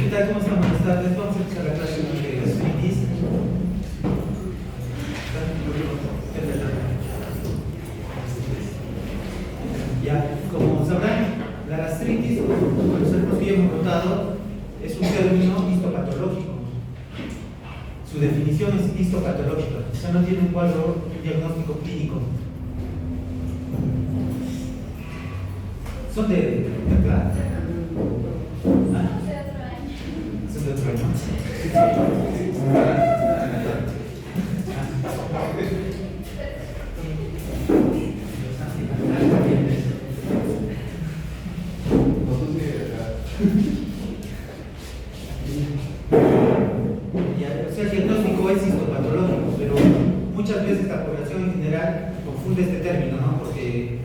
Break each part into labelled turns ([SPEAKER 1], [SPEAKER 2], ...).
[SPEAKER 1] ¿Qué tal? ¿Cómo están? Buenas tardes. Vamos a empezar la clase de gastritis. Ya, como sabrán, la gastritis, como los alumnos que hemos notado, es un término histopatológico. Su definición es histopatológica, o sea, no tiene un cuadro, un diagnóstico clínico. Son de acá. ¿Ah? Son de otro año. O sea, el diagnóstico es histopatológico, pero muchas veces la población en general confunde este término, ¿no? Porque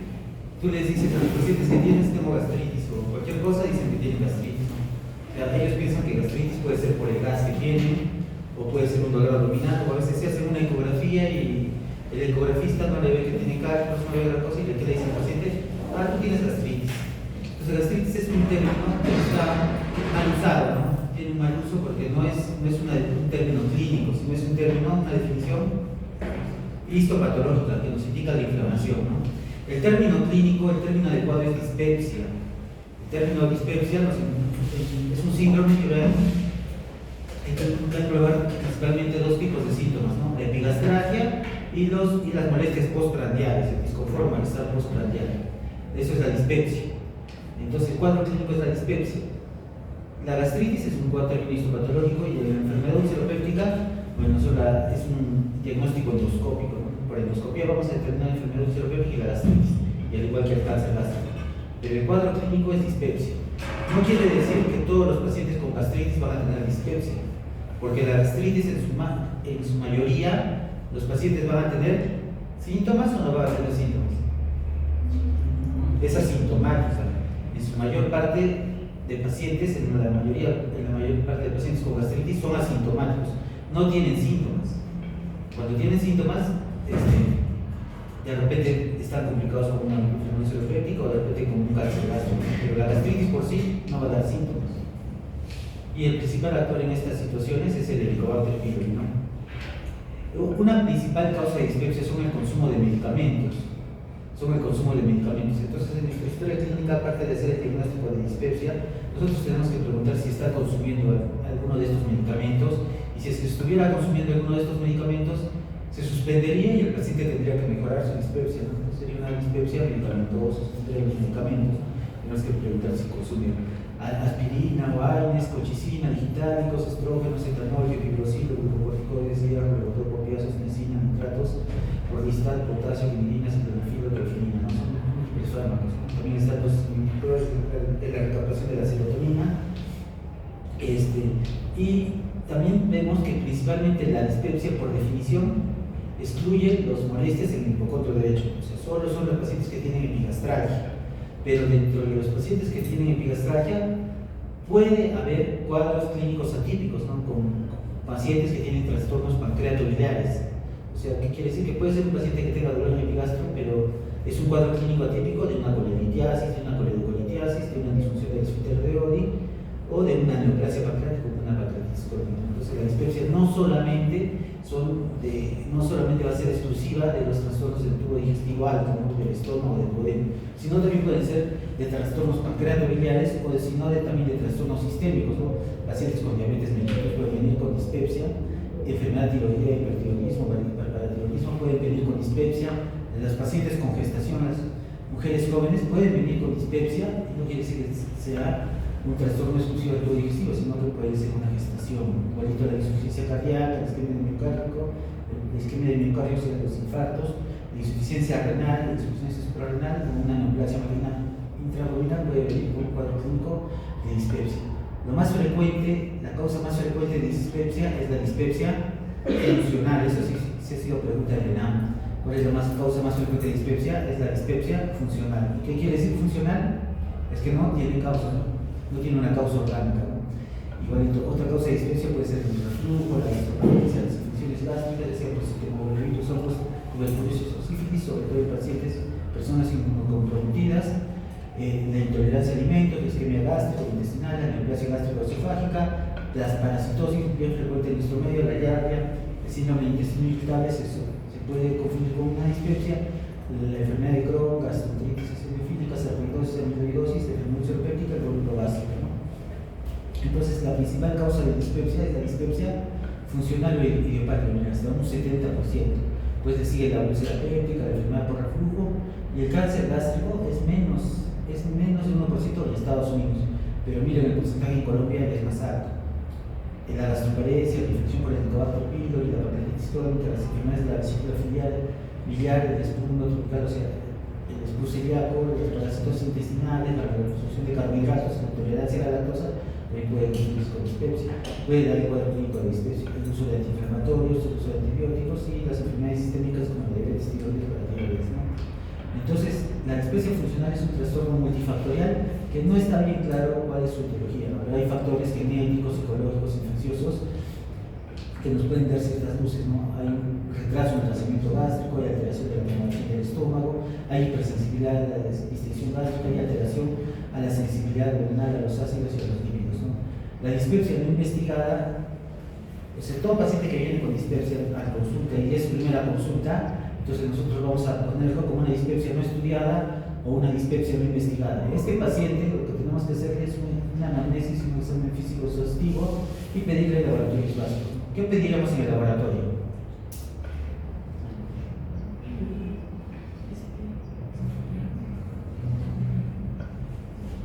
[SPEAKER 1] tú les dices a los pacientes que tienes tengo gastritis o cualquier cosa, dicen que tienen gastritis, ¿no? O sea, ellos piensan que gastritis puede ser por el gas que tienen, o puede ser un dolor abdominal, o a veces se hace una ecografía y el ecografista no le ve que tiene cálculos, no ve la cosa y le dice al paciente, tú tienes gastritis. Entonces, gastritis es un término que está mal usado, ¿no? Tiene un mal uso porque no es un término clínico, sino es un término, una definición histopatológica que nos indica la inflamación, ¿no? El término clínico, el término adecuado es dispepsia. El término dispepsia es un síndrome que engloba principalmente dos tipos de síntomas, ¿no? La epigastralgia y las molestias postprandiales, el disconfort malestar postprandial. Eso es la dispepsia. Entonces, el cuadro clínico es la dispepsia. La gastritis es un cuadro histopatológico y la enfermedad ulceropéptica, bueno, es un diagnóstico endoscópico, ¿no? Por endoscopía vamos a determinar la enfermedad ulceropéptica y la gastritis, y al igual que el cáncer gástrico. Pero el cuadro clínico es dispepsia. No quiere decir que todos los pacientes con gastritis van a tener dispepsia, porque la gastritis en su mayoría, los pacientes van a tener síntomas o no van a tener síntomas. Es asintomática. En su mayor parte de pacientes, en la mayor parte de pacientes con gastritis son asintomáticos, no tienen síntomas. Cuando tienen síntomas, de repente están complicados con una enfermedad ulceropéptica o de repente con un cáncer gástrico, pero la gastritis por sí no va a dar síntomas. Y el principal actor en estas situaciones es el Helicobacter pylori, ¿no? Una principal causa de dispepsia son el consumo de medicamentos. Entonces, en nuestra historia clínica, aparte de hacer el diagnóstico de dispepsia, nosotros tenemos que preguntar si está consumiendo alguno de estos medicamentos, y si es que estuviera consumiendo alguno de estos medicamentos, se suspendería y el paciente tendría que mejorar su dispepsia, ¿no? Sería una dispepsia medicamentosa, suspendería los medicamentos. Tenemos que preguntar si consume aspirina, guaines, colchicina, digitálicos, estrógenos, etanol, fibrosilo, glucocorticoides, hierro, levodopa, niacina, nitratos, orlistat, potasio, gliadina, sildenafil, trofinina, ¿no? Son múltiples fármacos. También están los inhibidores de la recaptación de la serotonina. Y también vemos que principalmente la dispepsia, por definición, excluye las molestias en el hipocondrio derecho. O sea, solo son los pacientes que tienen epigastralgia. Pero dentro de los pacientes que tienen epigastralgia puede haber cuadros clínicos atípicos, ¿no? Con pacientes que tienen trastornos pancreatobiliares. O sea, ¿qué quiere decir? Que puede ser un paciente que tenga dolor en el epigastro, pero es un cuadro clínico atípico de una colelitiasis, de una coledocolitiasis, de una disfunción del esfínter de Oddi o de una neoplasia pancreática o una pancreatitis crónica. Entonces, la dispepsia no solamente va a ser exclusiva de los trastornos del tubo digestivo alto, ¿no? Del estómago, del duodeno, sino también pueden ser de trastornos pancreatobiliares o también de trastornos sistémicos, ¿no? Pacientes con diabetes mellitus pueden venir con dispepsia, enfermedad tiroidea, hipertiroidismo, hiperparatiroidismo pueden venir con dispepsia. Las pacientes con gestación, las mujeres jóvenes pueden venir con dispepsia, y no quiere decir que sea un trastorno exclusivo del tubo digestivo, sino que puede ser una gestación, igualito a la insuficiencia cardíaca, el isquemia de miocardio, la isquemia de miocardio serían los infartos, la insuficiencia renal, la insuficiencia suprarrenal, una neoplasia maligna intraabdominal puede venir con un cuadro clínico de dispepsia. La causa más frecuente de dispepsia es la dispepsia funcional. Eso sí ha sido pregunta de ENAM. ¿Cuál es la causa más frecuente de dispepsia? Es la dispepsia funcional. ¿Y qué quiere decir funcional? Es que no tiene causa, no tiene una causa orgánica, ¿no? Igualito, otra causa de dispepsia puede ser el reflujo, la histopatia, las infecciones gástricas, decíamos que como los hongos, tuberculosis o sífilis, sobre todo en personas inmunocomprometidas, la intolerancia a alimentos, la isquemia gástrica, intestinal, la neoplasia gástrica esofágica, la parasitosis bien frecuente en nuestro medio, la diarrea, el síndrome de intestino irritable, se puede confundir con una dispepsia, la enfermedad de Crohn, gastroenteritis eosinofílica, sarcoidosis, amiloidosis, enfermedad péptica, el cólico gástrico, ¿no? Entonces, la principal causa de dispepsia es la dispepsia funcional o idiopática, hasta un 70%. Pues sigue la úlcera péptica, la enfermedad por reflujo, y el cáncer gástrico es menos de 1% en Estados Unidos, pero miren, el porcentaje en Colombia es más alto. La gastroparesia, la infección por el Helicobacter pylori, la pancreatitis crónica, las enfermedades de la vesícula biliar, el espasmo tropical, o sea, el espasmo celíaco, las parasitosis intestinales, la reabsorción de carbohidratos, la tolerancia a la lactosa, también puede confundirse con dispepsia, puede dar el cuadro clínico de dispepsia, el uso de antiinflamatorios, el uso de antibióticos y las enfermedades sistémicas como la diabetes, tiroides, la tiroides, ¿no? Entonces, la dispepsia funcional es un trastorno multifactorial que no está bien claro cuál es su etiología, ¿no? Pero hay factores genéticos, psicológicos, infecciosos que nos pueden dar ciertas luces, ¿no? Hay un retraso en el tratamiento gástrico, hay alteración de la membrana del estómago, hay hipersensibilidad a la distensión gástrica, hay alteración a la sensibilidad renal, a los ácidos y a los lípidos, ¿no? La dispepsia no investigada, o sea, todo paciente que viene con dispepsia a consulta y es su primera consulta, entonces nosotros vamos a ponerlo como una dispepsia no estudiada o una dispepsia no investigada. Este paciente lo que tenemos que hacer es una anamnesis, un examen físico exhaustivo y pedirle laboratorios básicos. ¿Qué pediríamos en el laboratorio?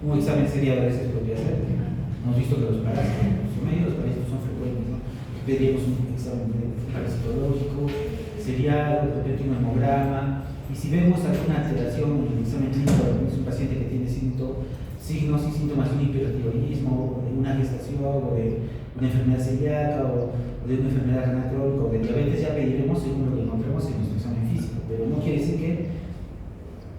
[SPEAKER 1] Un examen sería a veces podría ser. Hemos visto que los parásitos, los parásitos son frecuentes, ¿no? Pediríamos un examen parasitológico, sería de repente un hemograma, y si vemos alguna alteración en el examen clínico, es un paciente que tiene signos y síntomas de un hipertiroidismo, o de una gestación, o de una enfermedad celíaca, o de una enfermedad renal crónica, o de diabetes, ya pediremos según lo que encontremos en nuestro examen físico, pero no quiere decir que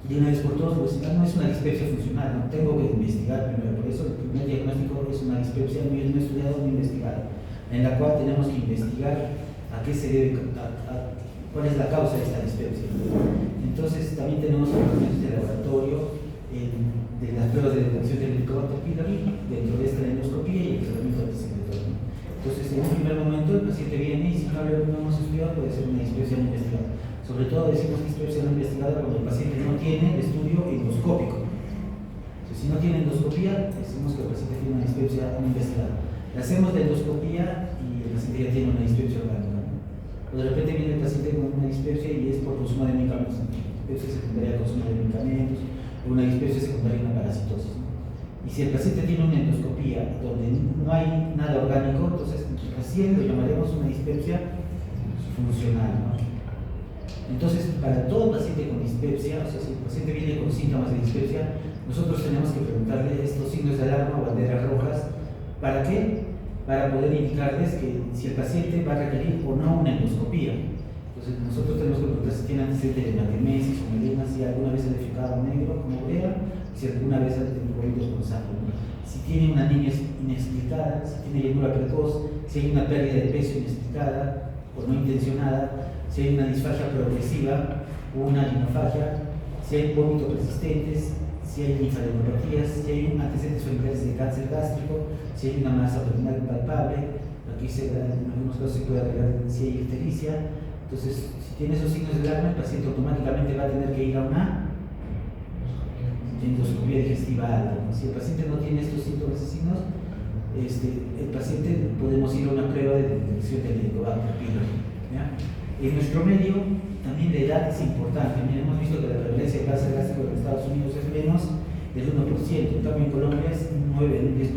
[SPEAKER 1] de una vez por todas, pues no es una dispepsia funcional, no tengo que investigar primero, por eso el primer diagnóstico es una dispepsia no estudiada, no investigada, en la cual tenemos que investigar a qué se debe, cuál es la causa de esta dispepsia. Entonces también tenemos elementos de laboratorio, de las pruebas de detección del Helicobacter pylori, dentro de esta endoscopía y el tratamiento antisecretorio. Entonces en un primer momento el paciente viene y si no lo hemos estudiado puede ser una dispepsia no investigada. Sobre todo decimos dispepsia no investigada cuando el paciente no tiene estudio endoscópico. Entonces, si no tiene endoscopía, decimos que el paciente tiene una dispepsia no investigada. Le hacemos la endoscopía y el paciente ya tiene una dispepsia orgánica, ¿no? O de repente viene el paciente con una dispepsia y es por consumo de medicamentos, dispepsia secundaria al consumo de medicamentos, o una dispepsia secundaria a una parasitosis, ¿no? Y si el paciente tiene una endoscopía donde no hay nada orgánico, entonces recién lo llamaremos una dispepsia funcional, ¿no? Entonces, para todo paciente con dispepsia, o sea, si el paciente viene con síntomas de dispepsia, nosotros tenemos que preguntarle estos signos de alarma o banderas rojas. ¿Para qué? Para poder indicarles que si el paciente va a requerir o no una endoscopía. Entonces, nosotros tenemos que preguntar si tiene antecedentes de matrimesis o melena, si alguna vez ha defecado negro como urea, si alguna vez ha tenido vómitos con sangre, ¿no? Si tiene una anemia inexplicada, si tiene llenura precoz, si hay una pérdida de peso inexplicada o no intencionada, si hay una disfagia progresiva o una linofagia, si hay vómitos persistentes, si hay linfadenopatía, si hay antecedentes familiares de cáncer gástrico, si hay una masa abdominal palpable, aquí en algunos casos se puede agregar si hay ictericia. Entonces, si tiene esos signos de alarma, el paciente automáticamente va a tener que ir a una endoscopía digestiva alta, ¿no? Si el paciente no tiene estos síntomas y signos, el paciente podemos ir a una prueba de detección del Helicobacter pylori, ¿ya? En nuestro medio, también la edad es importante. Miren, hemos visto que la prevalencia de cáncer gástrico en Estados Unidos es menos del 1%, en cambio en Colombia es 9, 10%.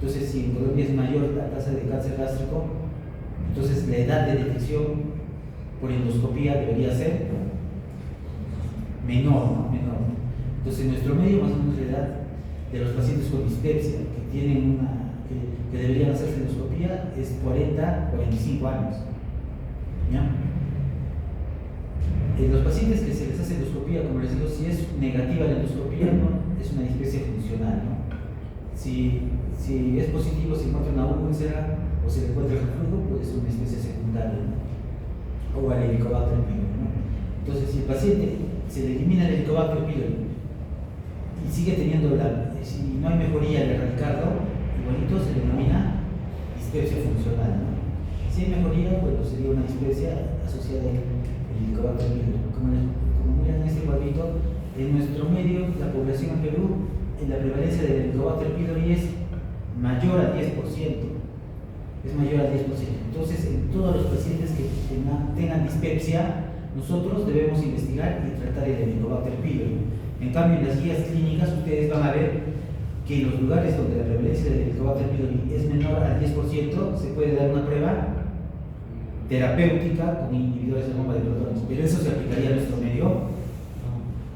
[SPEAKER 1] Entonces, si en Colombia es mayor la tasa de cáncer gástrico, entonces la edad de detección por endoscopía debería ser menor, ¿no? Menor. Entonces, en nuestro medio, más o menos la edad de los pacientes con dispepsia que tienen que deberían hacerse endoscopía es 40, 45 años. ¿Ya? Los pacientes que se les hace endoscopía, como les digo, si es negativa la endoscopía, ¿no? Es una dispepsia funcional, ¿no? Si es positivo, se encuentra una úlcera o se le encuentra el reflujo, pues es una especie secundaria, ¿no? O al Helicobacter pylori, ¿no? Entonces, si el paciente se le elimina el Helicobacter pylori y sigue teniendo si no hay mejoría al erradicarlo, igualito se le elimina dispepsia funcional, ¿no? Si hay mejoría, pues sería una dispepsia asociada al Helicobacter pylori. Como miran en este cuadrito, en nuestro medio, la población en Perú, la prevalencia del Helicobacter pylori es mayor al 10%. Es mayor al 10%. Entonces, en todos los pacientes que tengan dispepsia, nosotros debemos investigar y tratar el Helicobacter pylori. En cambio, en las guías clínicas, ustedes van a ver que en los lugares donde la prevalencia del Helicobacter pylori es menor al 10%, se puede dar una prueba terapéutica con inhibidores de bomba de protones. Pero eso se aplicaría a nuestro medio.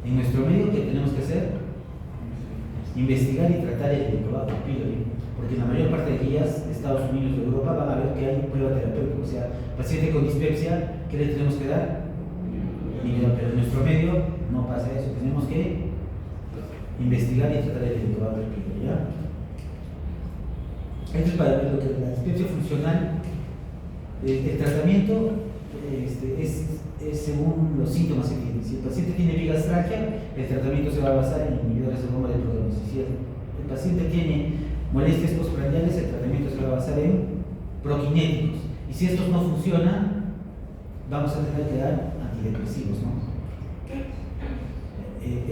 [SPEAKER 1] En nuestro medio, ¿qué tenemos que hacer? Investigar y tratar el Helicobacter pylori. Porque en la mayor parte de guías de Estados Unidos y de Europa van a ver que hay prueba terapéutica. O sea, paciente con dispepsia, ¿qué le tenemos que dar? Pero en nuestro medio no pasa eso. Tenemos que investigar y tratar el Helicobacter pylori, ¿ya? Esto es para ver lo que es la dispepsia funcional. El tratamiento es según los síntomas que tiene. Si el paciente tiene bigastragia, el tratamiento se va a basar en inhibidores de bomba de protones. Si el paciente tiene molestias postprandiales, el tratamiento se va a basar en prokinéticos. Y si estos no funcionan, vamos a tener que dar antidepresivos, ¿no?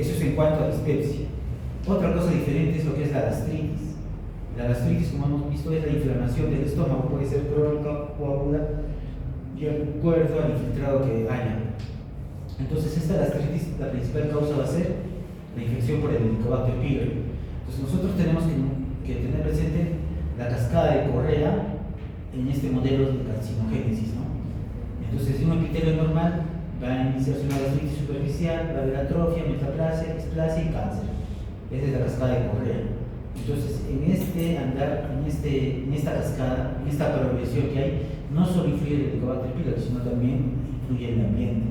[SPEAKER 1] Eso es en cuanto a dispepsia. Otra cosa diferente es lo que es la gastritis. La gastritis, como hemos visto, es la inflamación del estómago, puede ser crónica o aguda, de acuerdo al infiltrado que haya. Entonces, esta gastritis, la principal causa va a ser la infección por el Helicobacter pylori. Entonces, nosotros tenemos que tener presente la cascada de Correa en este modelo de carcinogénesis, ¿no? Entonces, en un epitelio normal va a iniciarse una gastritis superficial, va a haber atrofia, metaplasia, displasia y cáncer. Esa es la cascada de Correa. Entonces, en este andar, en esta cascada, en esta progresión que hay, no solo influye el Helicobacter pylori, sino también influye el ambiente,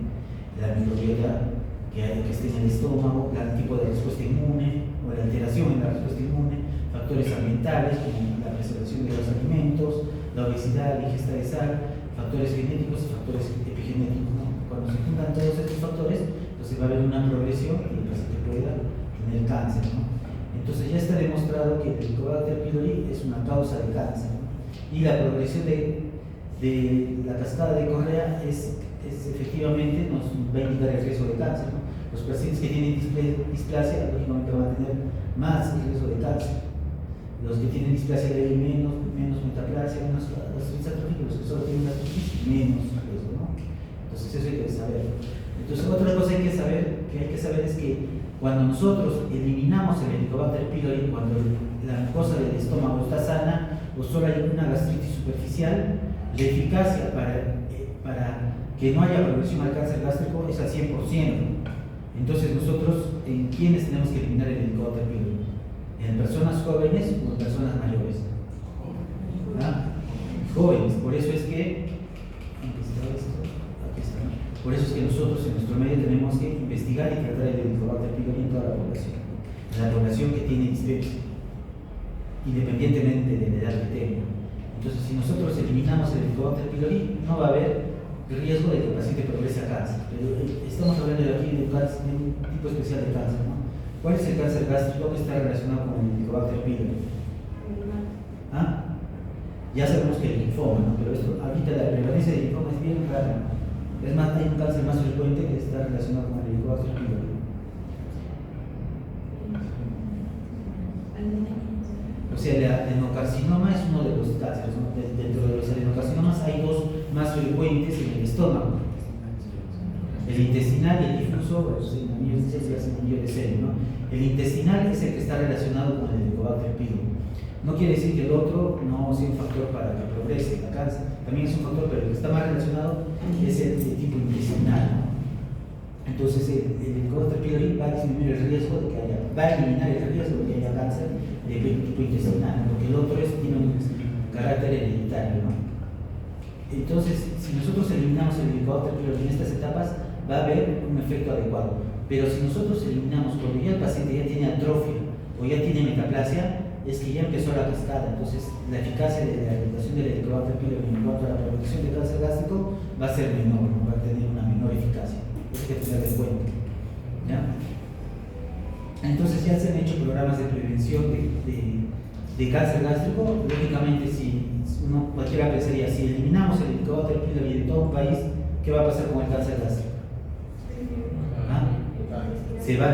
[SPEAKER 1] la microbiota que esté en el estómago, el tipo de respuesta inmune o la alteración en la respuesta inmune, factores ambientales como la preservación de los alimentos, la obesidad, la ingesta de sal, factores genéticos y factores epigenéticos, ¿no? Cuando se juntan todos estos factores, entonces va a haber una progresión y el paciente pueda tener cáncer, ¿no? Entonces ya está demostrado que el Helicobacter pylori es una causa de cáncer, ¿no? Y la progresión de la cascada de Correa es efectivamente nos va a indicar el riesgo de cáncer, ¿no? Los pacientes que tienen displasia lógicamente van a tener más riesgo de cáncer. Los que tienen displasia leve menos metaplasia, menos gastritis atrófica, los que solo tienen gastritis menos riesgo, ¿no? Entonces eso hay que saber. Entonces otra cosa que hay que saber es que cuando nosotros eliminamos el Helicobacter pylori, cuando la mucosa del estómago está sana o solo hay una gastritis superficial, la eficacia para que no haya progresión al cáncer gástrico es al 100%. Entonces nosotros, ¿en quiénes tenemos que eliminar el Helicobacter pylori? ¿En personas jóvenes o en personas mayores? ¿Ah? Jóvenes, por eso es que por eso es que nosotros en nuestro medio tenemos que investigar y tratar el Helicobacter pylori en toda la población que tiene dispepsia, independientemente de la edad que tenga. Entonces, si nosotros eliminamos el Helicobacter pylori, no va a haber riesgo de que el paciente progrese a cáncer. Pero estamos hablando de aquí de un tipo especial de cáncer, ¿no? ¿Cuál es el cáncer gástrico que está relacionado con el Helicobacter pylori? ¿Ah? Ya sabemos que el linfoma, ¿no? Pero ahorita la prevalencia del linfoma es bien rara, ¿no? Es más, hay un cáncer más frecuente que está relacionado con el Helicobacter pylori. O sea, el adenocarcinoma es uno de los cánceres, ¿no? Dentro de los adenocarcinomas hay dos más frecuentes en el estómago: el intestinal y el difuso, el anillo de serio, ¿no? El intestinal es el que está relacionado con el Helicobacter pylori. No quiere decir que el otro no sea un factor para que progrese el cáncer, también es un factor, pero el que está más relacionado es el tipo intestinal, ¿no? Entonces el Helicobacter pylori va a disminuir el riesgo de que va a eliminar el riesgo de que haya cáncer de tipo intestinal, porque el otro tiene un carácter hereditario, ¿no? Entonces, si nosotros eliminamos el Helicobacter pylori en estas etapas, va a haber un efecto adecuado. Pero si nosotros eliminamos cuando ya el paciente ya tiene atrofia o ya tiene metaplasia, es que ya empezó la cascada. Entonces la eficacia de la eliminación del Helicobacter pylori en cuanto a la prevención de cáncer gástrico va a ser menor, ¿no? Va a tener una menor eficacia. Eso hay que tenerlo en cuenta, ¿ya? Entonces ya se han hecho programas de prevención de cáncer gástrico, lógicamente, si cualquiera pensaría, si eliminamos el Helicobacter pylori de todo un país, ¿qué va a pasar con el cáncer gástrico? ¿Ah? Se va a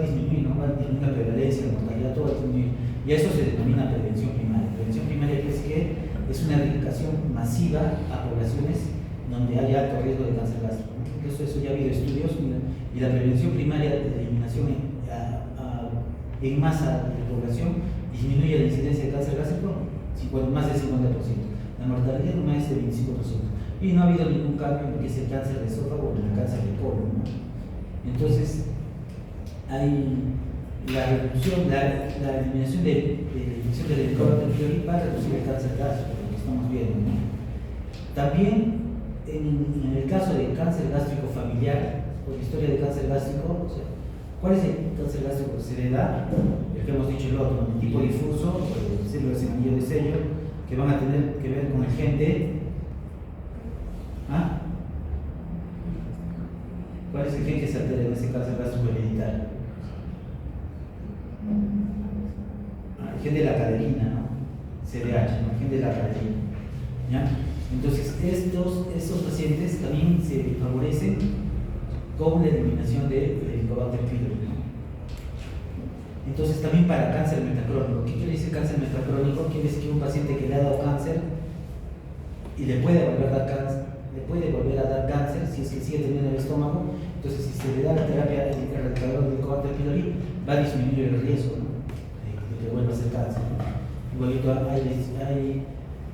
[SPEAKER 1] disminuir, ¿no? Va a disminuir la prevalencia, la mortalidad, todo va a disminuir. Y a eso se denomina prevención primaria. Prevención primaria es una erradicación masiva a poblaciones donde hay alto riesgo de cáncer gástrico. Eso ya ha habido estudios y la prevención primaria de eliminación en masa de población disminuye la incidencia de cáncer gástrico más del 50%, la mortalidad no más del 25%, y no ha habido ningún cambio en lo que es el cáncer de esófago o el cáncer de colon, ¿no? Entonces, hay la reducción, la eliminación de la infección del Helicobacter pylori va a reducir el cáncer gástrico, lo que estamos viendo, ¿no? También, en el caso de cáncer gástrico familiar, o de historia de cáncer gástrico, o sea, ¿cuál es el cáncer gástrico que se le da? El que hemos dicho el otro, el tipo difuso, células en anillo de sello, que van a tener que ver con el gen de. ¿Ah? ¿Cuál es el gen que se altera en ese cáncer gástrico hereditario? El gen de la caderina, ¿no? CDH, ¿no? El gen de la caderina. ¿Ya? Entonces, estos pacientes también se favorecen con la eliminación del Helicobacter pylori. Entonces, también para cáncer metacrónico. ¿Qué quiere decir cáncer metacrónico? Quiere decir que un paciente que le ha dado cáncer y le puede volver a dar cáncer si es que sigue teniendo el estómago. Entonces, si se le da la terapia erradicadora del Helicobacter pylori, va a disminuir el riesgo, ¿no? de que vuelva a ser cáncer, ¿no? Igualito hay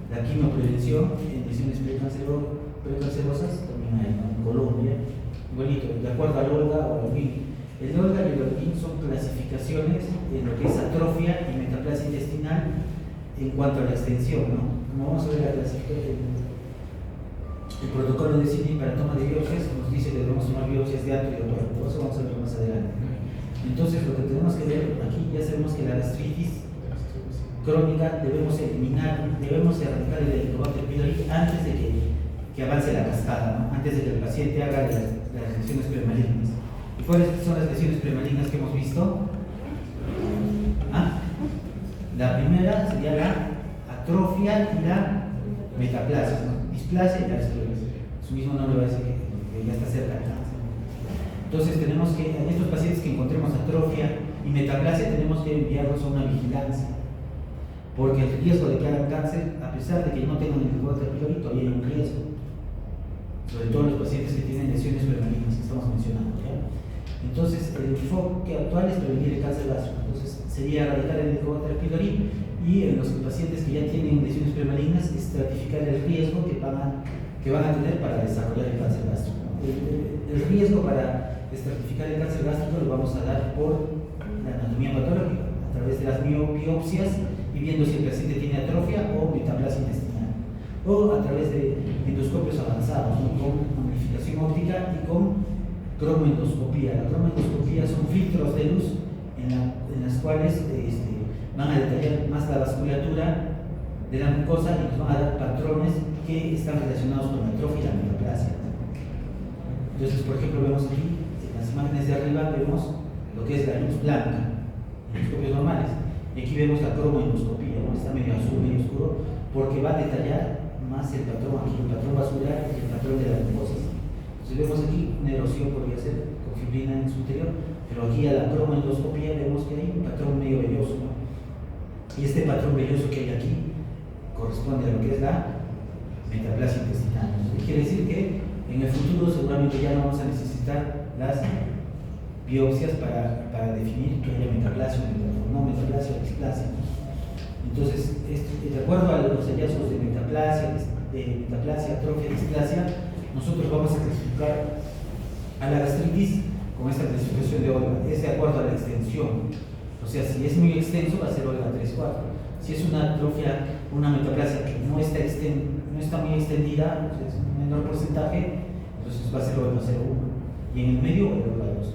[SPEAKER 1] la quimioprevención en lesiones precancerosas, también hay, ¿no? En Colombia. Igualito, de acuerdo al Olga o al OLGIN. El Olga y el OLGIN son clasificaciones en lo que es atrofia y metaplasia intestinal en cuanto a la extensión, ¿no? Como vamos a ver la clasificación, el protocolo de Sydney para toma de biopsias nos dice que debemos tomar biopsias de ato y de otorrino. Eso vamos a ver más adelante. Entonces, lo que tenemos que ver aquí, ya sabemos que la gastritis crónica debemos erradicar el Helicobacter pylori antes de que avance la cascada, ¿no? Antes de que el paciente haga las lesiones premalignas. ¿Y cuáles son las lesiones premalignas que hemos visto? ¿Ah? La primera sería la atrofia y la metaplasia, ¿no? Displasia y la esclerosis. Su mismo nombre va a decir que ya está cerca del cáncer. Entonces tenemos que, en estos pacientes que encontremos atrofia y metaplasia, tenemos que enviarlos a una vigilancia, porque el riesgo de que hagan cáncer, a pesar de que no tengan el Helicobacter pylori, todavía hay un riesgo, sobre todo en los pacientes que tienen lesiones premalignas que estamos mencionando, ¿ya? Entonces, el enfoque actual es prevenir el cáncer gástrico. Entonces, sería erradicar el Helicobacter pylori y en los pacientes que ya tienen lesiones premalignas, estratificar el riesgo que van a tener para desarrollar el cáncer gástrico. El riesgo para estratificar el cáncer gástrico lo vamos a dar por la anatomía patológica, a través de las biopsias y viendo si el paciente tiene atrofia o metaplasia intestinal, o a través de endoscopios avanzados, ¿no? Con magnificación óptica y con cromoendoscopía. La cromoendoscopía son filtros de luz en las cuales van a detallar más la vasculatura de la mucosa y nos van a dar patrones que están relacionados con la atrofia y la metaplasia. Entonces, por ejemplo, vemos aquí, en las imágenes de arriba, vemos lo que es la luz blanca, endoscopios normales. Y aquí vemos la cromoendoscopía, ¿no? Está medio azul, medio oscuro, porque va a detallar más el patrón aquí, el patrón vascular y el patrón de la mucosa. Entonces vemos aquí una erosión, podría ser con fibrina en su interior, pero aquí a la cromoendoscopía vemos que hay un patrón medio velloso, ¿no? Y este patrón velloso que hay aquí corresponde a lo que es la metaplasia intestinal. Entonces, quiere decir que en el futuro seguramente ya no vamos a necesitar las biopsias para definir que haya metaplasia o no metaplasia o displasia. Entonces, de acuerdo a los hallazgos de metaplasia, atrofia, displasia, nosotros vamos a clasificar a la gastritis con esta clasificación de Olga. Es de acuerdo a la extensión. O sea, si es muy extenso, va a ser Olga 3-4. Si es una atrofia, una metaplasia que no está muy extendida, es un menor porcentaje, entonces va a ser Olga 0-1. Y en el medio, el Olga 2.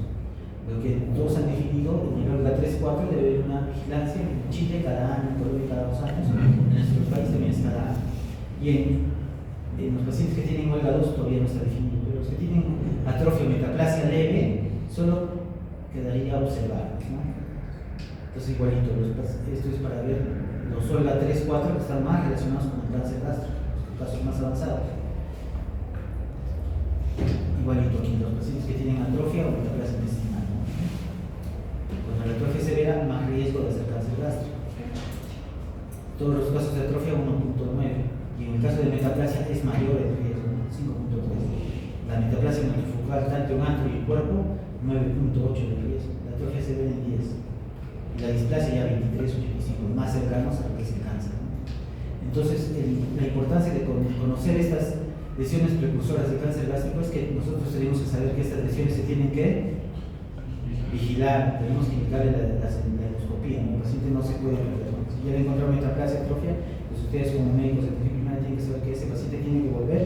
[SPEAKER 1] Lo que todos han definido, en el Olga 3-4 debe haber una vigilancia en Chile cada año, en Colombia cada 2 años, en nuestro país también es cada año. Y en los pacientes que tienen Olga 2 todavía no está definido, pero los que tienen atrofia o metaplasia leve, solo quedaría observar, ¿no? Entonces igualito, esto es para ver los OLGA 3, 4 que están más relacionados con el cáncer gástrico, los casos más avanzados. Igualito aquí, los pacientes que tienen atrofia o metaplasia intestinal, ¿no? Con la atrofia severa, más riesgo de hacer cáncer gástrico. Todos los casos de atrofia 1.9 y en el caso de metaplasia es mayor el riesgo, 5.3. La metaplasia multifocal tanto en antro y en cuerpo 9.8 de riesgo, la atrofia severa en 10 y la displasia ya 23.85, más cercanos a lo que es el cáncer, ¿no? Entonces la importancia de conocer estas lesiones precursoras de cáncer gástrico es que nosotros tenemos que saber que estas lesiones se tienen que vigilar, tenemos que indicar la endoscopía, ¿no? El paciente no se puede perder, ¿no? Si ya le encontramos metaplasia, atrofia, pues ustedes como médicos de atención primaria tienen que saber que ese paciente tiene que volver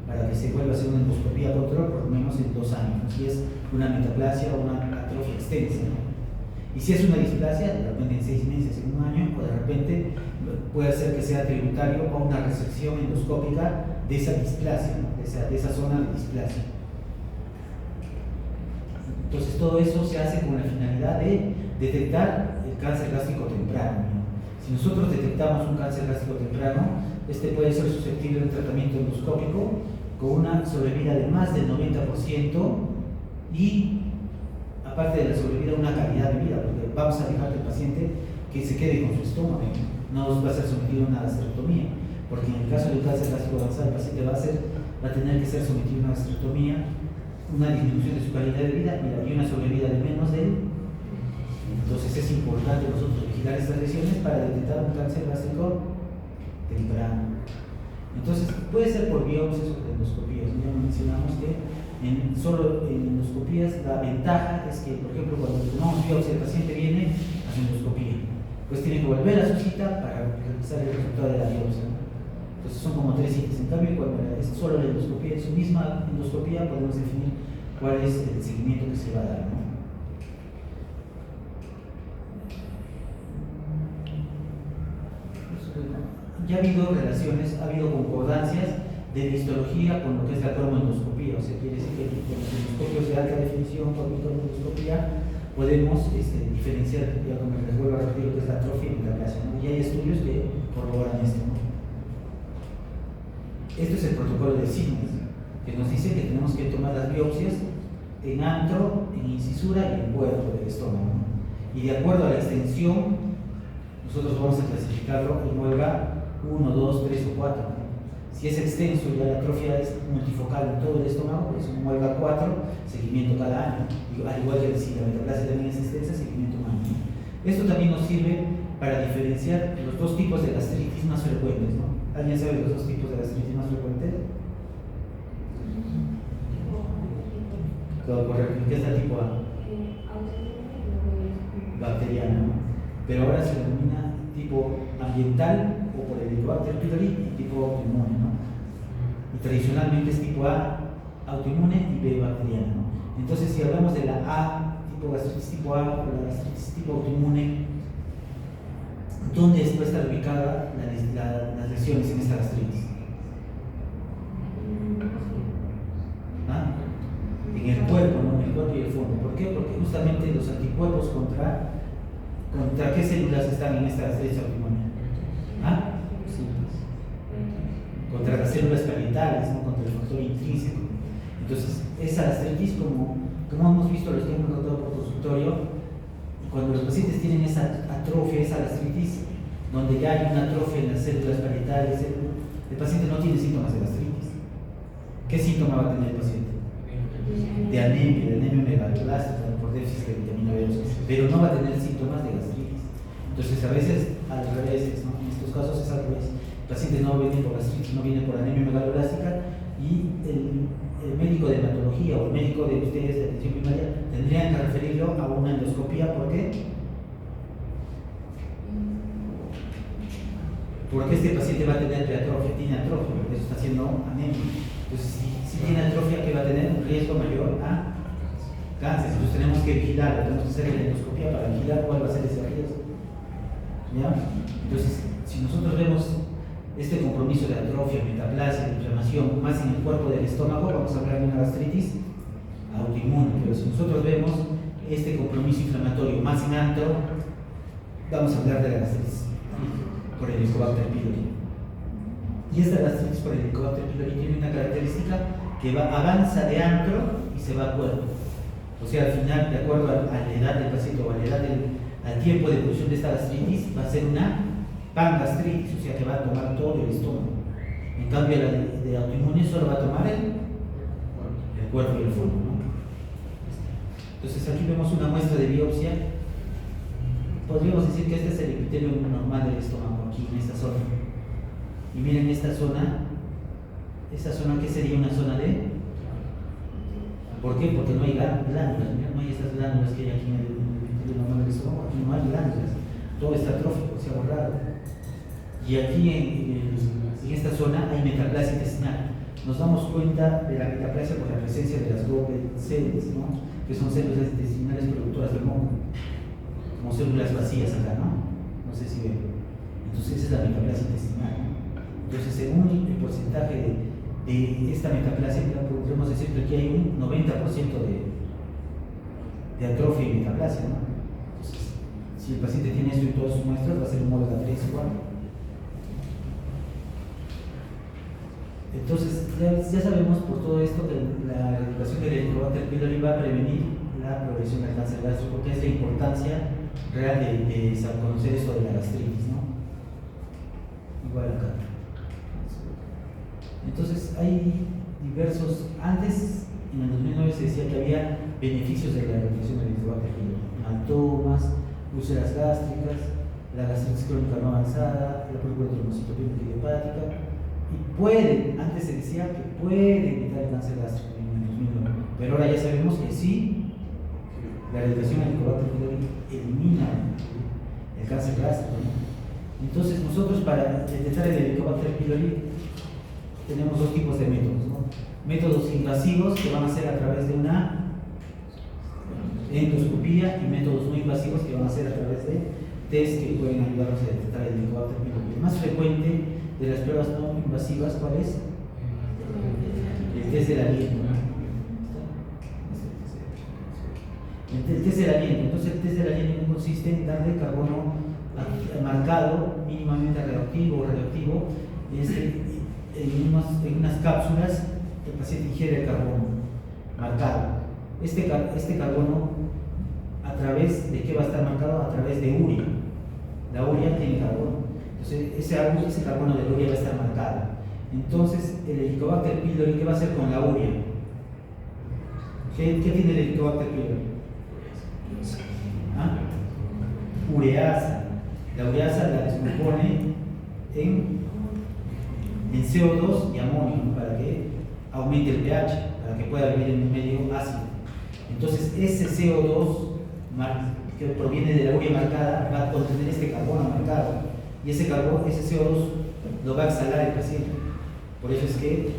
[SPEAKER 1] para que se vuelva a hacer una endoscopía control por lo menos en 2 años, ¿no? Si es una metaplasia o una atrofia extensa, ¿no? Y si es una displasia, de repente en 6 meses, en 1 año, o de repente puede ser que sea tributario a una resección endoscópica de esa displasia, ¿no? de esa zona de displasia. Entonces todo eso se hace con la finalidad de detectar el cáncer gástrico temprano, ¿no? Si nosotros detectamos un cáncer gástrico temprano, este puede ser susceptible de un tratamiento endoscópico con una sobrevida de más del 90% y aparte de la sobrevida una calidad de vida, porque vamos a dejar que el paciente que se quede con su estómago, no va a ser sometido a una gastrectomía, porque en el caso del cáncer gástrico avanzado el paciente va a tener que ser sometido a una gastrectomía, una disminución de su calidad de vida y una sobrevida de menos de él. Entonces es importante nosotros vigilar estas lesiones para detectar un cáncer gástrico temprano. Entonces puede ser por biopsias o endoscopías. Ya mencionamos que solo en endoscopías la ventaja es que, por ejemplo, cuando tomamos biopsia el paciente viene a su endoscopía, pues tiene que volver a su cita para revisar el resultado de la biopsia, ¿no? Entonces son como 3 citas. En cambio, cuando es solo la endoscopía, en su misma endoscopía podemos definir cuál es el seguimiento que se va a dar, ¿no? Ya ha habido relaciones, ha habido concordancias de histología con lo que es la cromoendoscopía, o sea, quiere decir que con los endoscopios de alta definición, con microendoscopía, podemos diferenciar, ya como les vuelvo a repetir, lo que es la atrofia y metaplasia, ¿no? Y hay estudios que corroboran esto, ¿no? Esto es el protocolo de Signes, que nos dice que tenemos que tomar las biopsias en antro, en incisura y en puerto del estómago, ¿no? Y de acuerdo a la extensión, nosotros vamos a clasificarlo en OLGA 1, 2, 3 o 4. Si es extenso y la atrofia es multifocal en todo el estómago, pues un OLGA 4, seguimiento cada año. Al igual que si la metaplasia también es extensa, seguimiento un año. Esto también nos sirve para diferenciar los 2 tipos de gastritis más frecuentes, ¿no? ¿Alguien sabe los 2 tipos de gastritis más frecuentes? Correcto. ¿Qué es la tipo A? Bacteriana, ¿no? Pero ahora se denomina tipo ambiental o por el Helicobacter pylori y tipo autoinmune, ¿no? Y tradicionalmente es tipo A autoinmune y B bacteriana, ¿no? Entonces, si hablamos de la A, tipo gastritis tipo A o la gastritis tipo autoinmune, ¿dónde puede estar ubicada las lesiones en esta gastritis? ¿Ah? En el cuerpo, ¿no? En el cuerpo y el fondo. ¿Por qué? Porque justamente los anticuerpos ¿contra qué células están en esta gastritis autoinmune? ¿Ah? Sí. Contra las células parietales, ¿no? Contra el factor intrínseco. Entonces, esa gastritis, como hemos visto los que hemos notado por consultorio, cuando los pacientes tienen esa atrofia, esa gastritis, donde ya hay una atrofia en las células parietales, el paciente no tiene síntomas de gastritis. ¿Qué síntoma va a tener el paciente? De anemia megaloblástica por déficit de vitamina B12, pero no va a tener síntomas de gastritis. Entonces, a veces al revés, ¿no? En estos casos es al revés. El paciente no viene por gastritis, no viene por anemia megaloblástica y el médico de hematología o el médico de ustedes de atención primaria tendrían que referirlo a una endoscopía. ¿Por qué? Porque este paciente va a tener preatrofia, tiene atrofia, porque eso está haciendo anemia. Entonces, si tiene atrofia, ¿qué va a tener? Un riesgo mayor a cáncer. Entonces tenemos que vigilar, tenemos que hacer la endoscopía para vigilar cuál va a ser ese riesgo. ¿Ya? Entonces, si nosotros vemos este compromiso de atrofia, metaplasia, de inflamación, más en el cuerpo del estómago, vamos a hablar de una gastritis autoinmune. Pero si nosotros vemos este compromiso inflamatorio más en antro, vamos a hablar de la gastritis por Helicobacter pylori. Y esta gastritis por Helicobacter pylori tiene una característica que avanza de antro y se va a cuerpo. O sea, al final, de acuerdo a la edad del paciente o a la edad al tiempo de evolución de esta gastritis, va a ser una pangastritis, o sea que va a tomar todo el estómago. En cambio, la de autoinmune solo va a tomar el cuerpo y el fondo, ¿no? Entonces aquí vemos una muestra de biopsia. Podríamos decir que este es el epitelio normal del estómago, aquí en esta zona. Y miren esta zona, ¿qué sería una zona de? ¿Por qué? Porque no hay glándulas, no hay estas glándulas que hay aquí en el epitelio normal del estómago, aquí no hay glándulas, todo está atrófico, se ha borrado. Y aquí en esta zona hay metaplasia intestinal. Nos damos cuenta de la metaplasia por la presencia de las Goblet cells, ¿no? Que son células intestinales productoras de moco, como células vacías acá, ¿no? No sé si ven. Entonces esa es la metaplasia intestinal, ¿no? Entonces, según el porcentaje de esta metaplasia, podemos decir que aquí hay un 90% de atrofia y metaplasia, ¿no? Entonces, si el paciente tiene esto en todas sus muestras, va a ser un módulo 3 igual. Entonces, ya sabemos por todo esto que la erradicación del Helicobacter pylori va a prevenir la progresión del cáncer gástrico, porque es la importancia real de conocer esto de la gastritis, ¿no? Igual acá. Entonces, hay diversos. Antes, en el 2009 se decía que había beneficios de la erradicación del Helicobacter pylori: hematomas, úlceras gástricas, la gastritis crónica no avanzada, la trombocitopenia hepática. Y antes se decía que puede evitar el cáncer gástrico en el 2009, pero ahora ya sabemos que sí, la erradicación del Helicobacter pylori elimina el cáncer gástrico, ¿no? Entonces nosotros, para detectar el Helicobacter pylori, tenemos dos tipos de métodos, ¿no? Métodos invasivos, que van a ser a través de una endoscopía, y métodos no invasivos, que van a ser a través de test que pueden ayudarnos a detectar el Helicobacter pylori. El más frecuente de las pruebas no invasivas, ¿cuál es? El test del aliento, ¿no? El test del aliento. Entonces, el test del aliento consiste en darle carbono marcado, mínimamente radioactivo o radioactivo, en unas cápsulas. El paciente ingiere el carbono marcado. Este carbono, ¿a través de qué va a estar marcado? A través de urea. La urea tiene carbono. Entonces, ese carbono de la urea va a estar marcado. Entonces, el Helicobacter pylori, ¿qué va a hacer con la urea? ¿Qué tiene el Helicobacter pylori? ¿Ah? Ureasa. La ureasa la descompone en CO2 y amonio, ¿no? Para que aumente el pH, para que pueda vivir en un medio ácido. Entonces, ese CO2 que proviene de la urea marcada va a contener este carbono marcado. Y ese CO2 lo va a exhalar el paciente. Por eso es que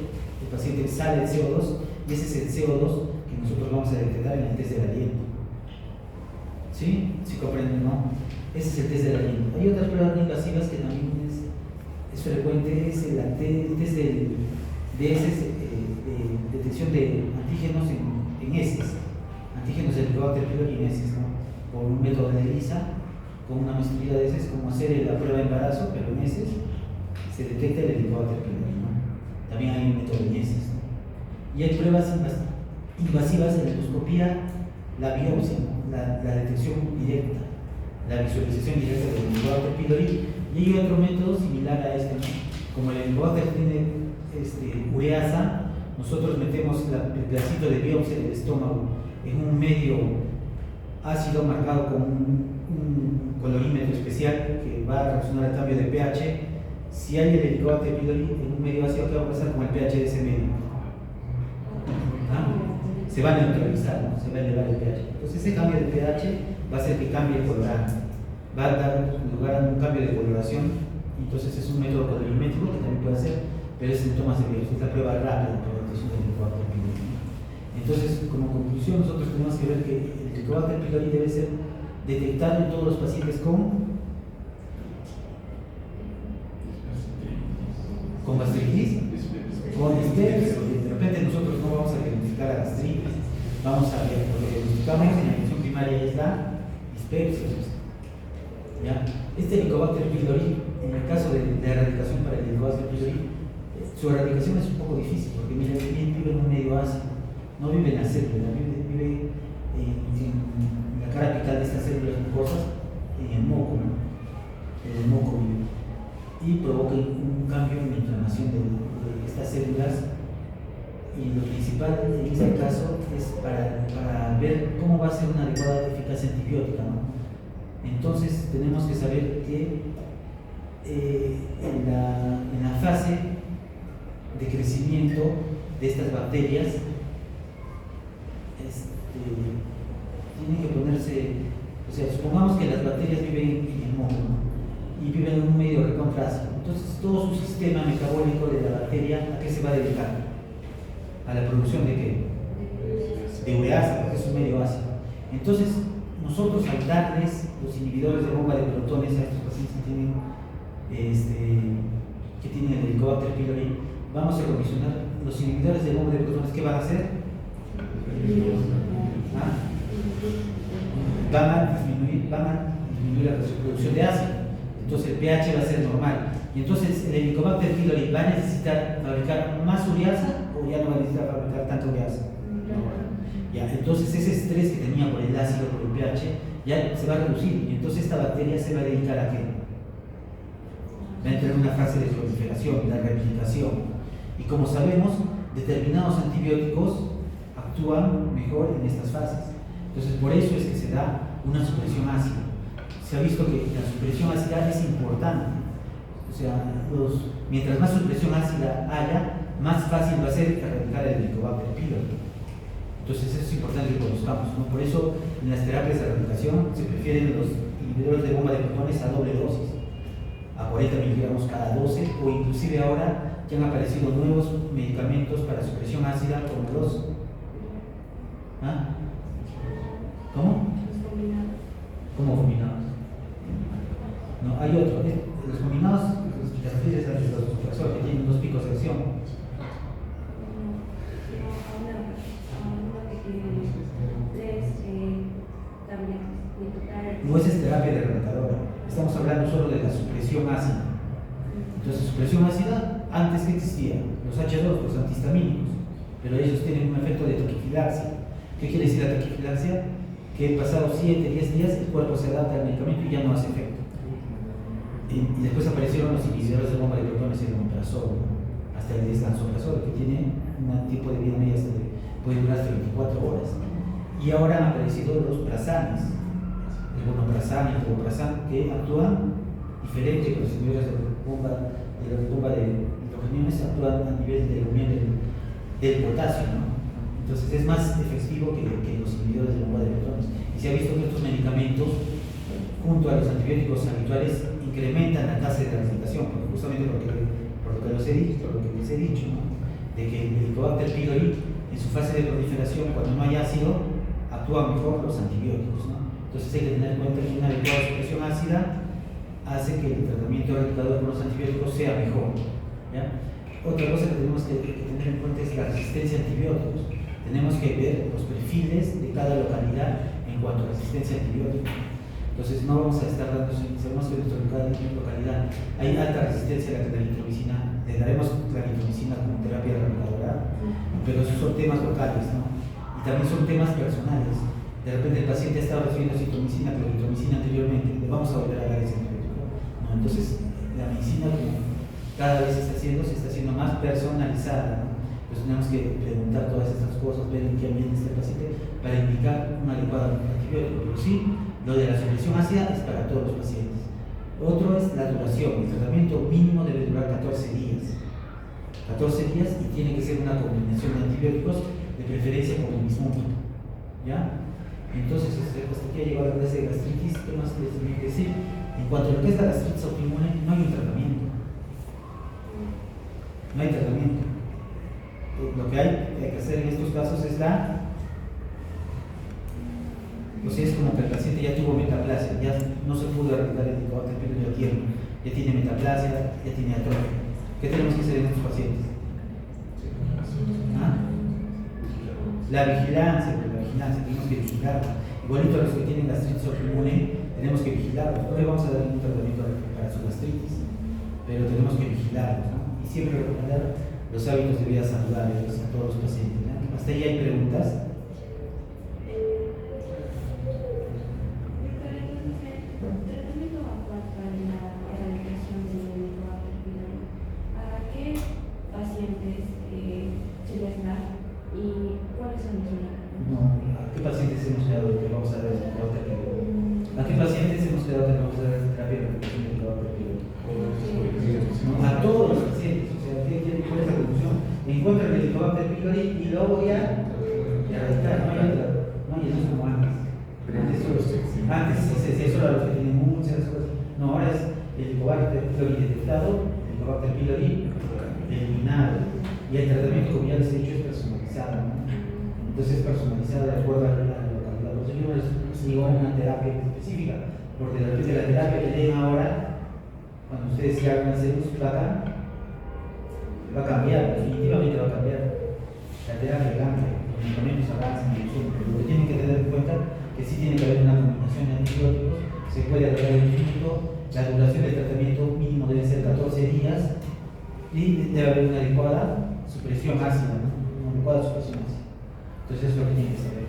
[SPEAKER 1] el paciente exhala el CO2, y ese es el CO2 que nosotros vamos a detectar en el test del aliento. ¿Sí? ¿Sí comprenden, no? Ese es el test del aliento. Hay otras pruebas no invasivas que también es frecuente, es el test de detección de antígenos en heces, antígenos del Helicobacter pylori en heces, ¿no? Por un método de ELISA, con una maestría de heces, como hacer la prueba de embarazo, pero en heces se detecta el Helicobacter pylori, ¿no? También hay un método en heces, ¿no? Y hay pruebas invasivas en la endoscopía, la biopsia, ¿no? La detección directa, la visualización directa del Helicobacter pylori. Y hay otro método similar a este, ¿no? Como el Helicobacter tiene ureasa, nosotros metemos el pedacito de biopsia del estómago en un medio ácido marcado con un colorímetro especial que va a reaccionar al cambio de pH. Si hay el Helicobacter pylori en un medio ácido, ¿qué va a pasar con el pH de ese medio? ¿Ah? Se va a neutralizar, ¿no? Se va a elevar el pH. Entonces ese cambio de pH va a hacer que cambie el colorante, va a dar lugar a un cambio de coloración. Entonces es un método colorimétrico que también puede hacer, pero es síntomas de biopsia, es la prueba rápida para la detección del Helicobacter pylori. Entonces, como conclusión, nosotros tenemos que ver que el Helicobacter pylori debe ser detectado en todos los pacientes con gastritis, con dispepsia. De repente nosotros no vamos a diagnosticar la gastritis, vamos a ver, lo que diagnosticamos en la atención primaria es la dispepsia. ¿Ya? ¿ya? Este Helicobacter pylori, en el caso de la erradicación para el Helicobacter pylori, su erradicación es un poco difícil, porque mira, vive en un medio ácido, no vive en la célula, vive en la cara apical de estas células mucosas, en el moco, ¿no? En el moco vive, y provoca un cambio en la inflamación de estas células. Y lo principal en este caso es para ver cómo va a ser una adecuada eficacia antibiótica, ¿no? Entonces tenemos que saber que en la fase de crecimiento de estas bacterias tienen que ponerse, o sea, supongamos que las bacterias viven en el moco, ¿no? Y viven en un medio recontra ácido. Entonces todo su sistema metabólico de la bacteria, ¿a qué se va a dedicar? ¿A la producción de qué? De ureasa, porque es un medio ácido. Entonces, nosotros al darles los inhibidores de bomba de protones a estos pacientes que tienen el Helicobacter pylori, vamos a condicionar los inhibidores de bomba de protones. ¿Qué van a hacer? ¿Ah? Van a disminuir la producción de ácido. Entonces el pH va a ser normal. Y entonces el Helicobacter pylori va a necesitar fabricar más ureasa, o ya no va a necesitar fabricar tanto ureasa. Ya, entonces ese estrés que tenía por el ácido, por el pH, ya se va a reducir, y entonces esta bacteria se va a dedicar a qué? Va a entrar en una fase de proliferación, de replicación. Y como sabemos, determinados antibióticos actúan mejor en estas fases. Entonces por eso es que se da una supresión ácida. Se ha visto que la supresión ácida es importante. O sea, mientras más supresión ácida haya, más fácil va a ser erradicar el Helicobacter pylori. Entonces eso es importante que conozcamos, ¿no? Por eso en las terapias de erradicación se prefieren los inhibidores de bomba de protones a doble dosis, a 40 miligramos cada 12, o inclusive ahora ya han aparecido nuevos medicamentos para supresión ácida como los... ¿Ah? ¿Cómo? ¿Cómo combinados? No, hay otro. Los combinados, las fibras antes de los que tienen dos picos de acción. No es terapia de erradicadora, estamos hablando solo de la supresión ácida. Entonces, supresión ácida, antes que existía, los H2, los antihistamínicos, pero ellos tienen un efecto de taquifilaxia. ¿Qué quiere decir la taquifilaxia? Que pasados 7, 10 días el cuerpo se adapta al medicamento y ya no hace efecto. Y después aparecieron los inhibidores de bomba de protones, el omeprazol, hasta el descansoprasol, que tiene un tiempo de vida media puede durar hasta 24 horas. Y ahora han aparecido los prazanes, el vonoprazán y el toloprazán, que actúan diferente que los inhibidores de bomba de hidrogeniones, actúan a nivel de la unión del potasio, ¿no? Entonces es más efectivo que los inhibidores de bomba de protones. Y se ha visto que estos medicamentos, junto a los antibióticos habituales, incrementan la tasa de erradicación, porque justamente por lo que les he dicho, ¿no? De que el Helicobacter pylori, en su fase de proliferación, cuando no hay ácido, actúan mejor los antibióticos, ¿no? Entonces hay que tener en cuenta que una adecuada supresión ácida hace que el tratamiento erradicador con los antibióticos sea mejor, ¿ya? Otra cosa que tenemos que tener en cuenta es la resistencia a antibióticos. Tenemos que ver los perfiles de cada localidad en cuanto a resistencia a antibióticos. Entonces no vamos a estar dando, sabemos que en nuestra localidad hay alta resistencia a la claritromicina, le daremos claritromicina como terapia erradicadora, pero esos son temas locales, ¿no? Y también son temas personales. De repente el paciente ha estado recibiendo claritromicina anteriormente, le vamos a volver a dar ese antibiótico, ¿no? Entonces la medicina, como cada vez se está haciendo más personalizada, ¿no? Entonces tenemos que preguntar todas estas cosas, ver en qué ambiente está el paciente para indicar un adecuado antibiótico. Pero sí, lo de la supresión ácida es para todos los pacientes. Otro es la duración. El tratamiento mínimo debe durar 14 días. 14 días, y tiene que ser una combinación de antibióticos, de preferencia con el mismo tipo, ¿ya? Entonces, hasta aquí ha llegado la clase de gastritis. ¿Qué más les tenía que decir? En cuanto a lo que es la gastritis autoinmune, no hay un tratamiento. No hay tratamiento. Lo que hay que hacer en estos casos es o sea, es como que el paciente ya tuvo metaplasia, ya no se pudo erradicar el Helicobacter pylori, ya tiene metaplasia, ya tiene atrofia. ¿Qué tenemos que hacer en estos pacientes? ¿Ah? La vigilancia, tenemos que vigilarla. Igualito a los que tienen gastritis autoinmune, tenemos que vigilarlos. No le vamos a dar ningún tratamiento para su gastritis, pero tenemos que vigilarlos, ¿no? Y siempre recomendar los hábitos de vida saludables a todos los pacientes, ¿no? Hasta ahí hay preguntas. ¿A qué pacientes hemos quedado que vamos a dar terapia pílorica? ¿A qué pacientes hemos quedado que vamos a dar terapia de reducción del trabajo pílorica? A todos los pacientes, o sea, ¿cuál es la conclusión? Encuentran el Helicobacter pylori y luego ya erradicar, no es como antes. Antes se decía solo a los que tienen úlceras, no, ahora es el Helicobacter pylori detectado, el Helicobacter pylori eliminado, y el tratamiento, como ya les he dicho, es personalizado, ¿no? Entonces es personalizado de acuerdo a la procedura, sigo una terapia específica, porque de repente la terapia que den ahora, cuando ustedes ya van a hacer su placa, va a cambiar, definitivamente va a cambiar. La terapia cambia, los medicamentos avanzan, pero lo que tienen que tener en cuenta que sí tiene que haber una combinación de antibióticos, se puede alargar el infinito, la duración del tratamiento mínimo debe ser 14 días y debe haber una adecuada supresión ácida, ¿no? Una adecuada supresión ácida. Entonces eso es lo que tienen que saber.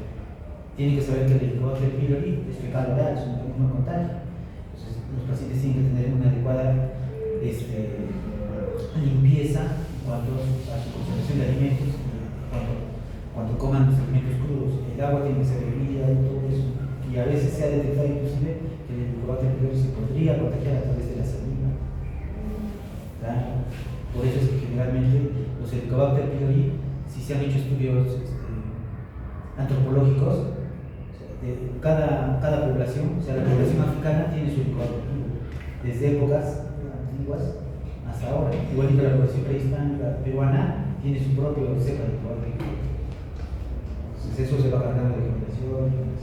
[SPEAKER 1] Tienen que saber que el Helicobacter pylori es fecal oral, es un mecanismo de contagio. Entonces los pacientes tienen que tener una adecuada limpieza en cuanto a su conservación de alimentos, cuando coman los alimentos crudos. El agua tiene que ser bebida y todo eso. Y a veces se ha detectado inclusive que el Helicobacter pylori se podría contagiar a través de la saliva. ¿Verdad? Por eso es que generalmente los Helicobacter pylori, si se han hecho estudios antropológicos, cada población, o sea, la población africana tiene su Helicobacter pylori, desde épocas antiguas hasta ahora. Igualito la población prehispánica peruana tiene su propio cepa de Helicobacter pylori. Entonces eso se va cargando de generación.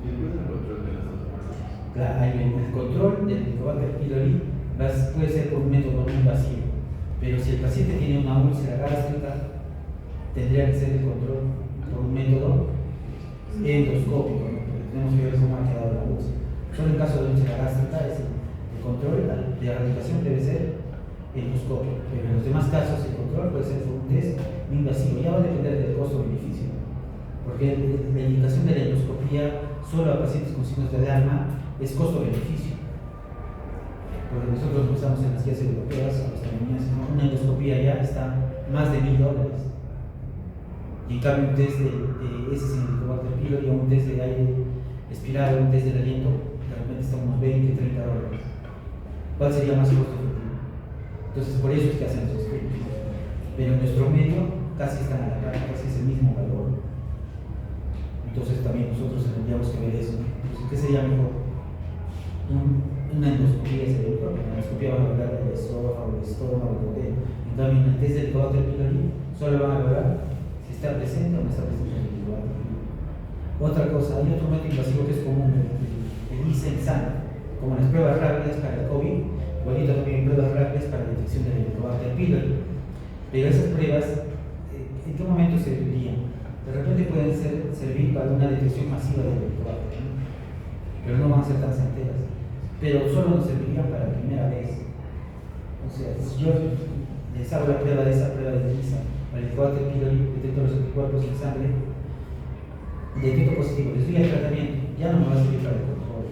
[SPEAKER 2] ¿Y después el control de las otras personas?
[SPEAKER 1] Claro, el control del Helicobacter pylori puede ser por un método no invasivo, pero si el paciente tiene una úlcera gástrica, tendría que ser el control por un método endoscópico, ¿no? Porque tenemos que ver cómo ha quedado la úlcera. Solo en caso de úlcera gástrica, el control de erradicación debe ser endoscópico, pero en los demás casos el control puede ser por un test no invasivo. Ya va a depender del costo-beneficio, porque la indicación de la endoscopía solo a pacientes con signos de alarma es costo-beneficio. Porque nosotros usamos en las guías europeas, una endoscopía ya está más de $1,000. Y en cambio un test de ese Helicobacter pylori o un test de aire expirado, un test del aliento, de repente está unos $20, $30. ¿Cuál sería más costo efectivo? Entonces por eso es que hacen esos estudios. Pero en nuestro medio casi están a la par, casi es el mismo valor. Entonces también nosotros tendríamos que ver eso. Entonces, ¿qué sería mejor? Una endoscopía sería mejor. La endoscopía va a valorar el esófago, el estómago, el duodeno. En cambio en el test del Helicobacter pylori solo van a valorar si está presente o no está presente el Helicobacter pylori. Otra cosa, hay otro método invasivo que es común, el ISEN-SAN. Como las pruebas rápidas para el COVID, igualito también hay pruebas rápidas para la detección del Helicobacter pylori. Pero esas pruebas, ¿en qué momento servirían? De repente pueden servir para una detección masiva del Helicobacter, ¿no? Pero no van a ser tan certeras. Pero solo nos servirían para la primera vez. O sea, si yo les hago la prueba de esa prueba de ELISA, para el Helicobacter pylori, detecto los anticuerpos en sangre, detecto positivo, les doy el tratamiento, ya no me va a servir para el control.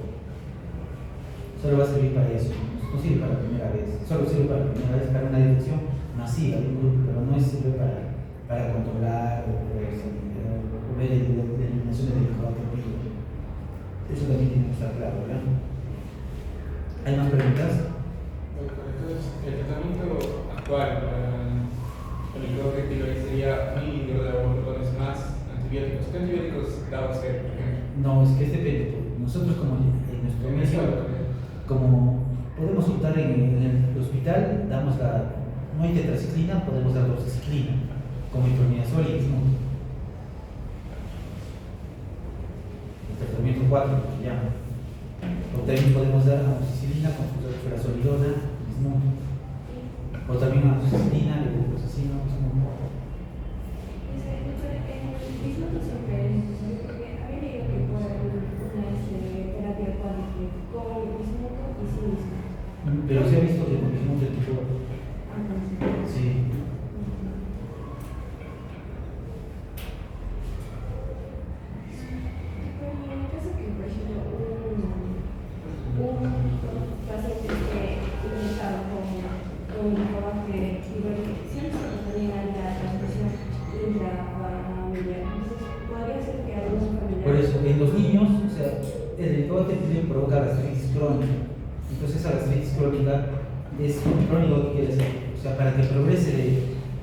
[SPEAKER 1] Solo va a servir para eso, no sirve para la primera vez, solo sirve para la primera vez para una detección masiva de un grupo, pero no sirve para controlar o ver la eliminación del Helicobacter pylori. Eso también tiene que estar claro, ¿verdad? ¿Hay más preguntas?
[SPEAKER 3] Entonces, el tratamiento actual para el Helicobacter pylori sería 1.000 hidrocorticoides más antibióticos. ¿Qué antibióticos da usted, por ejemplo?
[SPEAKER 1] No, es que depende. Nosotros como en nuestro medio, como podemos optar en el hospital, damos no hay tetraciclina, podemos dar doxiciclina, como metronidazol y bismuto. El tratamiento 4 que se llama. O también podemos dar amoxicilina con furazolidona, bismuto. O también amoxicilina, levofloxacina, bismuto.
[SPEAKER 4] El bismuto siempre es, porque había leído
[SPEAKER 1] Pero se ha visto que continúa el tipo. Sí. Por eso, en los niños, o sea, el helicobacter pylori provoca gastritis crónica. Entonces, esa gastritis crónica es un crónico que quiere decir, o sea, para que progrese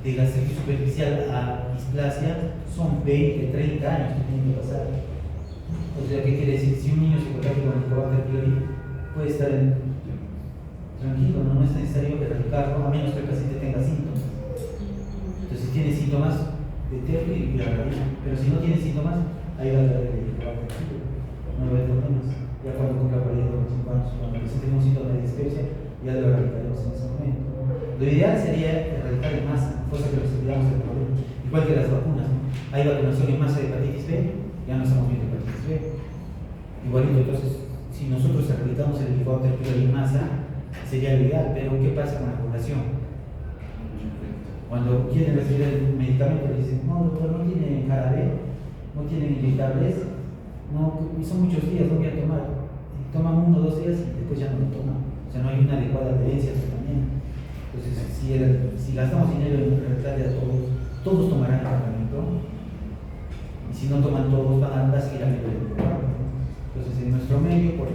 [SPEAKER 1] de gastritis superficial a displasia, son 20, 30 años que tienen que pasar. O sea, ¿qué quiere decir? Si un niño se contagia con helicobacter pylori, puede estar tranquilo, no es necesario erradicarlo, a menos que el paciente tenga síntomas. Entonces, si tiene síntomas, detecte y la erradica. Pero si no tiene síntomas, ahí va a haber helicobacter pylori. No va a haber problemas. Ya cuando cumpla 45 años, cuando presente un síntoma de dispepsia, ya lo erradicaremos en ese momento. Lo ideal sería erradicar en masa, cosa que nos olvidamos del problema. Igual que las vacunas, ¿no? Hay vacunación en masa de hepatitis B, ya no estamos viendo hepatitis B. Igualito, entonces, si nosotros erradicamos el helicobacter pylori en masa, sería lo ideal, pero ¿qué pasa con la población? Cuando quieren recibir el medicamento, le dicen, no, doctor, no tiene jarabe, no tienen inyectables, no, son muchos días, no voy a tomar. Toman 1 o 2 días y después ya no lo toman. O sea, no hay una adecuada adherencia al tratamiento. Entonces, si gastamos dinero en tratarle a todos tomarán el tratamiento. Y si no toman todos, van a seguir a nivel de trabajo. Entonces, en nuestro medio, por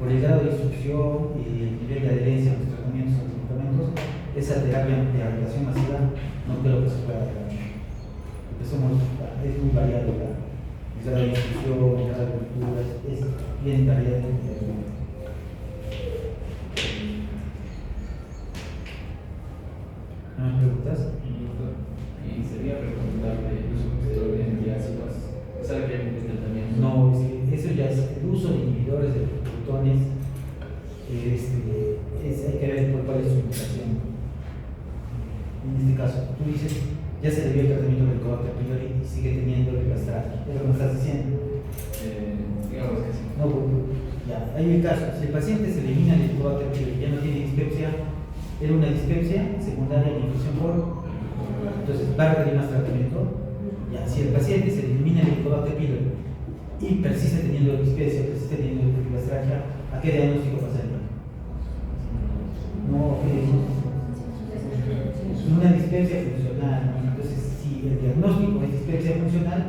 [SPEAKER 1] el grado de instrucción y el nivel de adherencia a los tratamientos, a los medicamentos, esa terapia de aplicación masiva no creo que se pueda dar. Porque es muy variado el grado de instrucción, el grado de cultura, es bien variado. ¿No me preguntas?
[SPEAKER 2] Y sería recomendable el uso posterior de antiácidos. ¿Sabe que hay tratamiento?
[SPEAKER 1] No, eso ya es el uso de inhibidores de protones. Hay que ver por cuál es su indicación. En este caso, tú dices, ya se le dio el tratamiento del helicobacter pylori y sigue teniendo el gastratis. ¿Es lo que me estás diciendo?
[SPEAKER 2] Digamos que sí.
[SPEAKER 1] No, porque ya, hay un caso. Si el paciente se elimina el helicobacter pylori y ya no tiene dispepsia, era una dispepsia secundaria de infección por. Entonces, va a requerir más tratamiento. Ya, si el paciente se elimina el helicobacter pylori y persiste teniendo dispepsia, persiste teniendo gastratia, ¿a qué diagnóstico pasaría? No, una dispepsia funcional, ¿no? Entonces, si el diagnóstico es dispepsia funcional,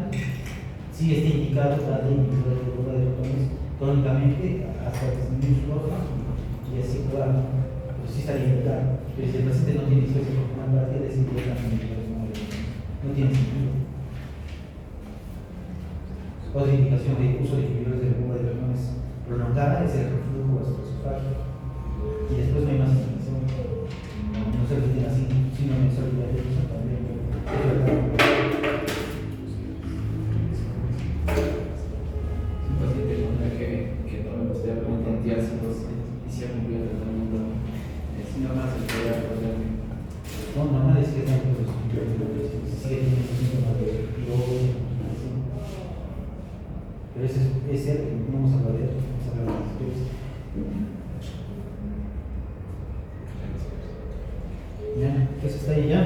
[SPEAKER 1] sí está indicado darle inhibidor de protones crónicamente hasta que se minúsculos y así pueda, pero sí está indicado. Pero si el paciente no tiene dispepsia funcional, para qué les indican inhibidores no tiene sentido. Otra indicación de uso de inhibidores de bomba de protones prolongada es el reflujo gastroesofágico. Y después no hay más indicación. No sé si tiene así, si no me salió eso también.
[SPEAKER 2] Si un paciente con que tome posteriormente antiácidos y se ha cumplido el tratamiento, si no más se puede acordar.
[SPEAKER 1] No, normal es que están los inhibidores, si sigue teniendo síntomas de pirosis, pero ese es cierto, no vamos a hablar de eso, vamos a hablar de las dispepsias. Ya, ¿qué se está ahí ya?